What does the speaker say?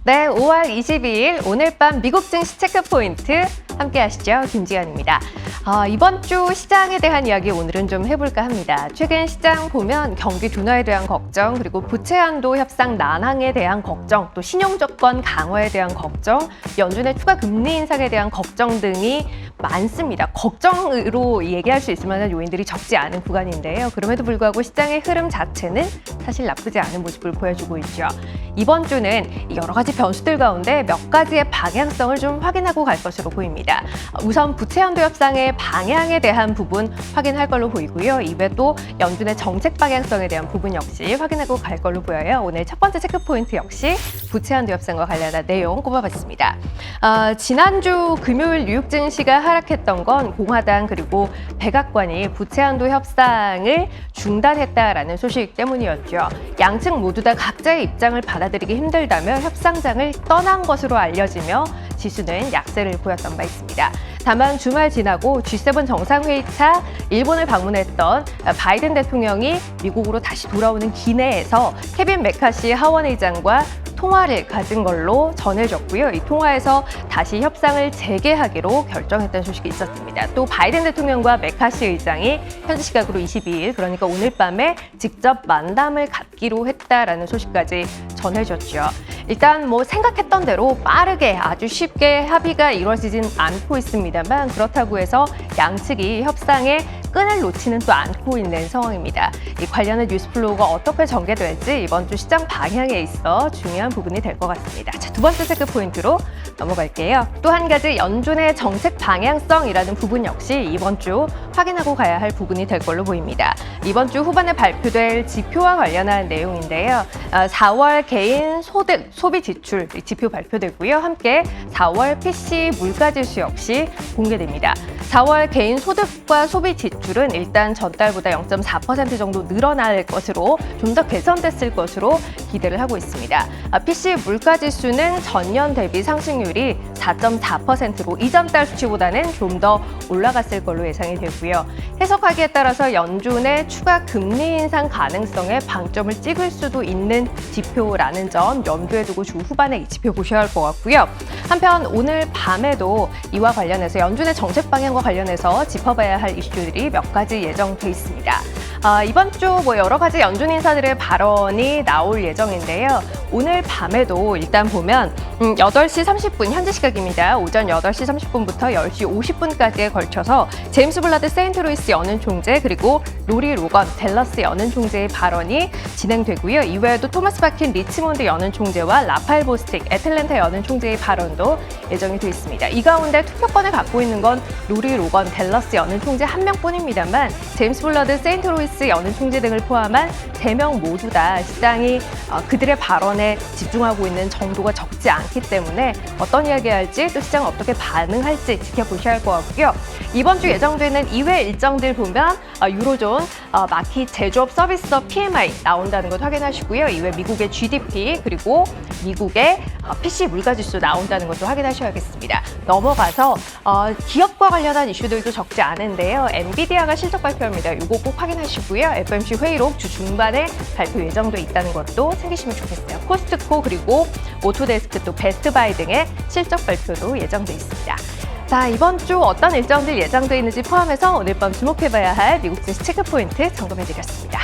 네, 5월 22일 오늘 밤 미국 증시 체크포인트 함께 하시죠. 김지연입니다. 이번 주 시장에 대한 이야기 오늘은 좀 해볼까 합니다. 최근 시장 보면 경기 둔화에 대한 걱정, 그리고 부채 한도 협상 난항에 대한 걱정, 또 신용조건 강화에 대한 걱정, 연준의 추가 금리 인상에 대한 걱정 등이 많습니다. 걱정으로 얘기할 수 있을 만한 요인들이 적지 않은 구간인데요. 그럼에도 불구하고 시장의 흐름 자체는 사실 나쁘지 않은 모습을 보여주고 있죠. 이번 주는 여러 가지 변수들 가운데 몇 가지의 방향성을 좀 확인하고 갈 것으로 보입니다. 우선 부채 한도 협상의 방향에 대한 부분 확인할 걸로 보이고요. 이외 또 연준의 정책 방향성에 대한 부분 역시 확인하고 갈 걸로 보여요. 오늘 첫 번째 체크포인트 역시 부채 한도 협상과 관련한 내용 꼽아봤습니다. 지난주 금요일 뉴욕 증시가 하락했던 건 공화당 그리고 백악관이 부채 한도 협상을 중단했다라는 소식 때문이었죠. 양측 모두 다 각자의 입장을 받아들이기 힘들다며 협상장을 떠난 것으로 알려지며 지수는 약세를 보였던 바 있습니다. 다만 주말 지나고 G7 정상회의차 일본을 방문했던 바이든 대통령이 미국으로 다시 돌아오는 기내에서 케빈 메카시 하원의장과 통화를 가진 걸로 전해졌고요. 이 통화에서 다시 협상을 재개하기로 결정했다는 소식이 있었습니다. 또 바이든 대통령과 메카시 의장이 현지 시각으로 22일, 그러니까 오늘 밤에 직접 만남을 갖기로 했다라는 소식까지 전해졌죠. 일단 생각했던 대로 빠르게 아주 쉽게 합의가 이루어지진 않고 있습니다만 그렇다고 해서 양측이 협상에 끈을 놓지는 또 않고 있는 상황입니다. 이 관련한 뉴스 플로우가 어떻게 전개될지 이번 주 시장 방향에 있어 중요한 부분이 될 것 같습니다. 자, 두 번째 체크 포인트로 넘어갈게요. 또 한 가지 연준의 정책 방향성이라는 부분 역시 이번 주 확인하고 가야 할 부분이 될 걸로 보입니다. 이번 주 후반에 발표될 지표와 관련한 내용인데요. 4월 개인 소득, 소비 지출 지표 발표되고요. 함께 4월 PC 물가지수 역시 공개됩니다. 4월 개인 소득과 소비 지출은 일단 전달보다 0.4% 정도 늘어날 것으로 좀 더 개선됐을 것으로 기대를 하고 있습니다. PC 물가지수는 전년 대비 상승률이 4.4%로 이전 달 수치보다는 좀 더 올라갔을 걸로 예상이 되고요. 해석하기에 따라서 연준의 추가 금리 인상 가능성에 방점을 찍을 수도 있는 지표라는 점 염두에 두고 주 후반에 이 지표 보셔야 할 것 같고요. 한편 오늘 밤에도 이와 관련해서 연준의 정책 방향과 관련해서 짚어봐야 할 이슈들이 몇 가지 예정돼 있습니다. 이번 주 여러 가지 연준 인사들의 발언이 나올 예정인데요. 오늘 밤에도 일단 보면 8시 30분 현지 시각입니다. 오전 8시 30분부터 10시 50분까지에 걸쳐서 제임스 블라드 세인트루이스 연은 총재 그리고 로리 로건 댈러스 연은 총재의 발언이 진행되고요. 이외에도 토마스 바킨 리치몬드 연은 총재와 라파엘 보스틱 애틀랜타 연은 총재의 발언도 예정이 돼 있습니다. 이 가운데 투표권을 갖고 있는 건 로리 로건 댈러스 연은 총재 한 명뿐입니다만 제임스 블라드 세인트루이스 연은 총재 등을 포함한 3명 모두 다 시장이 그들의 발언에 집중하고 있는 정도가 적지 않기 때문에 어떤 이야기할지 또 시장 어떻게 반응할지 지켜보셔야 할 것 같고요. 이번 주 예정되는 이외 일정들 보면 유로존 마켓 제조업 서비스업 PMI 나온다는 것 확인하시고요. 이외 미국의 GDP 그리고 미국의 PC 물가지수 나온다는 것도 확인하셔야겠습니다. 넘어가서 기업과 관련한 이슈들도 적지 않은데요. 엔비디아가 실적 발표합니다. 이거 꼭 확인하시고요. FOMC 회의록 주 중반에 발표 예정돼 있다는 것도 챙기시면 좋겠어요. 코스트코 그리고 오토데스크 또 베스트바이 등의 실적 발표도 예정돼 있습니다. 자, 이번 주 어떤 일정들 예정돼 있는지 포함해서 오늘 밤 주목해봐야 할 미국 증시 체크포인트 점검해드렸습니다.